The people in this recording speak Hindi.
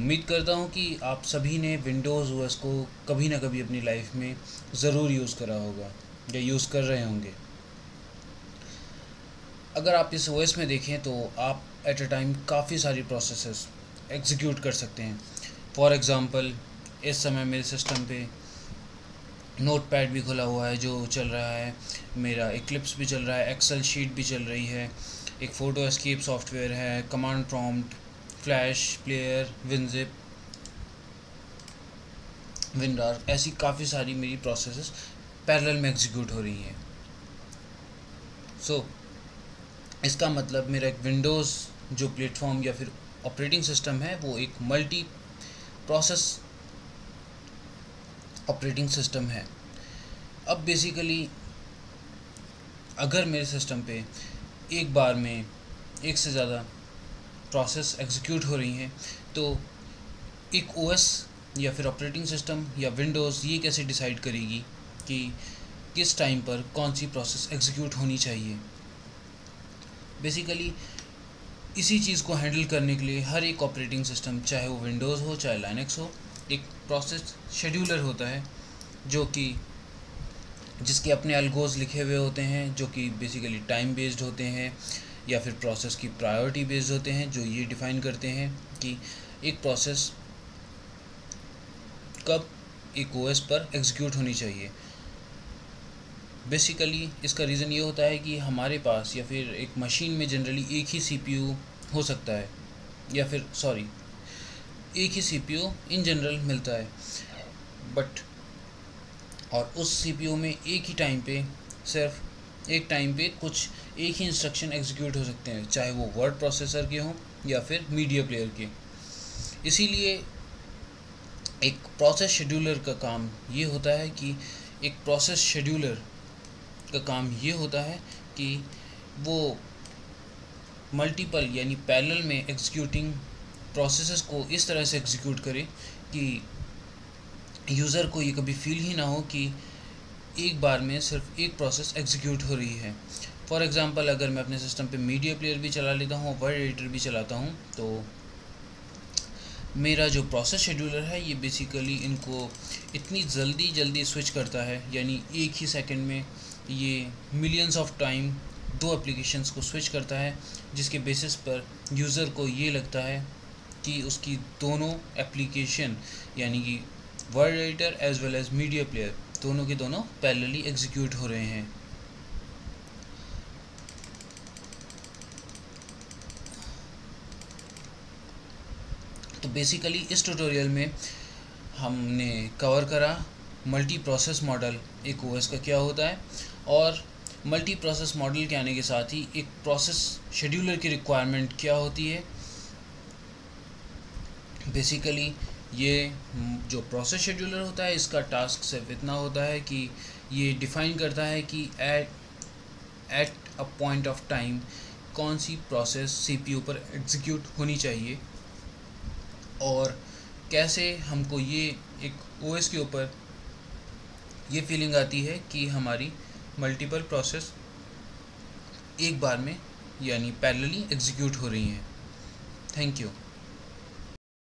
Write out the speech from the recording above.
उम्मीद करता हूँ कि आप सभी ने विंडोज़ ओएस को कभी ना कभी अपनी लाइफ में ज़रूर यूज़ करा होगा या यूज़ कर रहे होंगे। अगर आप इस ओएस में देखें तो आप एट अ टाइम काफ़ी सारी प्रोसेसेस एग्जीक्यूट कर सकते हैं। फॉर एग्ज़ाम्पल, इस समय मेरे सिस्टम पे नोटपैड भी खुला हुआ है जो चल रहा है, मेरा इक्लिप्स भी चल रहा है, एक्सेल शीट भी चल रही है, एक फ़ोटो एस्केप सॉफ्टवेयर है, command prompt, flash player, WinZip, WinRAR, ऐसी काफ़ी सारी मेरी प्रोसेसेस पैरेलल में एग्जीक्यूट हो रही हैं। इसका मतलब मेरा एक विंडोज़ जो प्लेटफॉर्म या फिर ऑपरेटिंग सिस्टम है वो एक मल्टी प्रोसेस ऑपरेटिंग सिस्टम है। अब बेसिकली अगर मेरे सिस्टम पे एक बार में एक से ज़्यादा प्रोसेस एग्जीक्यूट हो रही हैं तो एक ओएस या फिर ऑपरेटिंग सिस्टम या विंडोज़ ये कैसे डिसाइड करेगी कि किस टाइम पर कौन सी प्रोसेस एग्जीक्यूट होनी चाहिए। बेसिकली इसी चीज़ को हैंडल करने के लिए हर एक ऑपरेटिंग सिस्टम, चाहे वो विंडोज़ हो चाहे लाइनक्स हो, एक प्रोसेस शेड्यूलर होता है जो कि जिसके अपने अलगोज लिखे हुए होते हैं, जो कि बेसिकली टाइम बेस्ड होते हैं या फिर प्रोसेस की प्रायोरिटी बेस्ड होते हैं, जो ये डिफ़ाइन करते हैं कि एक प्रोसेस कब एक ओएस पर एग्जीक्यूट होनी चाहिए। बेसिकली इसका रीज़न ये होता है कि हमारे पास या फिर एक मशीन में जनरली एक ही सीपीयू हो सकता है, या फिर एक ही सीपीयू इन जनरल मिलता है, बट और उस सीपीयू में एक ही टाइम पे सिर्फ एक टाइम पे कुछ एक ही इंस्ट्रक्शन एग्जीक्यूट हो सकते हैं, चाहे वो वर्ड प्रोसेसर के हों या फिर मीडिया प्लेयर के। इसीलिए एक प्रोसेस शेड्यूलर का काम ये होता है कि वो मल्टीपल यानी पैरेलल में एग्जीक्यूटिंग प्रोसेसेस को इस तरह से एग्जीक्यूट करे कि यूज़र को ये कभी फील ही ना हो कि एक बार में सिर्फ एक प्रोसेस एग्जीक्यूट हो रही है। फॉर एग्ज़ाम्पल, अगर मैं अपने सिस्टम पे मीडिया प्लेयर भी चला लेता हूँ, वर्ड एडिटर भी चलाता हूँ, तो मेरा जो प्रोसेस शेड्यूलर है ये बेसिकली इनको इतनी जल्दी स्विच करता है, यानी एक ही सेकंड में ये मिलियंस ऑफ टाइम दो एप्लीकेशंस को स्विच करता है, जिसके बेसिस पर यूज़र को ये लगता है कि उसकी दोनों एप्लीकेशन यानी कि word editor as well as media player दोनों के दोनों पैरेलली एग्जीक्यूट हो रहे हैं। तो बेसिकली इस ट्यूटोरियल में हमने कवर करा मल्टी प्रोसेस मॉडल एक ओएस का क्या होता है, और मल्टी प्रोसेस मॉडल के आने के साथ ही एक प्रोसेस शेड्यूलर की रिक्वायरमेंट क्या होती है। बेसिकली ये जो प्रोसेस शेड्यूलर होता है इसका टास्क सिर्फ इतना होता है कि ये डिफ़ाइन करता है कि at a point of time कौन सी प्रोसेस सीपीयू पर एग्जीक्यूट होनी चाहिए, और कैसे हमको ये एक ओएस के ऊपर ये फीलिंग आती है कि हमारी मल्टीपल प्रोसेस एक बार में यानी पैरेलली एग्जीक्यूट हो रही हैं। Thank you.